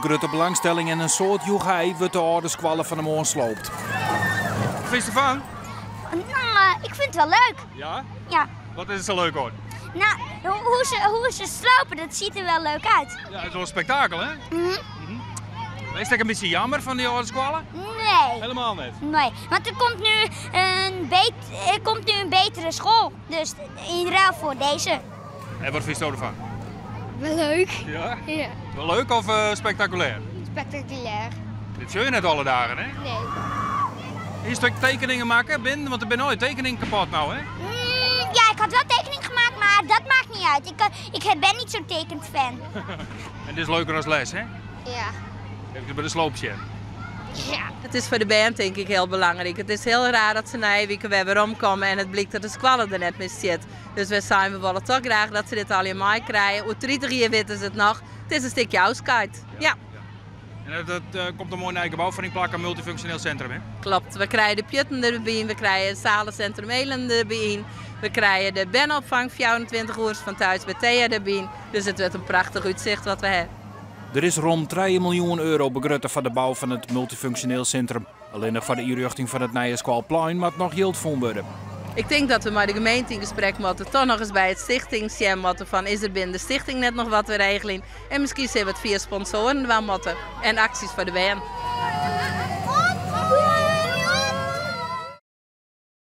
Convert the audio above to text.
grote belangstelling en een soort joegij wordt de oude squallen van de moon sloopt. Wat vind je ervan? Nou, ik vind het wel leuk. Ja? Ja. Wat is er zo leuk hoor? Nou, hoe ze slopen, dat ziet er wel leuk uit. Ja, het is wel een spektakel hè? Is dat een beetje jammer van die oude squallen? Nee. Helemaal niet. Nee, want er komt nu een betere school. Dus in ruil voor deze. En wat vind je ervan? Wel leuk. Ja? Ja. Wel leuk of spectaculair? Spectaculair. Dit zul je net alle dagen hè? Nee. Hier een stuk tekeningen maken, Ben, want er ben nooit tekeningen kapot nou hè? Ja, ik had wel tekening gemaakt, maar dat maakt niet uit. Ik ben niet zo'n tekend fan. En dit is leuker als les hè? Ja. Even bij de sloopje. Ja. Het is voor de band denk ik heel belangrijk. Het is heel raar dat ze na een week weer omkomen en het blijkt dat de squallen er net mee zit. Dus we willen toch graag dat ze dit allemaal krijgen. Hoe 30 jaar weten ze het nog. Het is een stukje oudskeit. Ja. En dat komt een mooi naar gebouw van die plakken multifunctioneel centrum hè? Klopt. We krijgen de pjutten erbij, we krijgen het zalencentrum Elen erbij. We krijgen de benopvang 24 uur van thuis bij Thea erbij. Dus het wordt een prachtig uitzicht wat we hebben. Er is rond 3 miljoen euro begroten voor de bouw van het multifunctioneel centrum. Alleen nog voor de inrichting van het nieuwe Squalplein moet nog geld gevonden worden. Ik denk dat we met de gemeente in gesprek moeten, toch nog eens bij het stichting moeten van is er binnen de stichting net nog wat we regelen. En misschien zijn we het via sponsoren wel moeten en acties voor de band.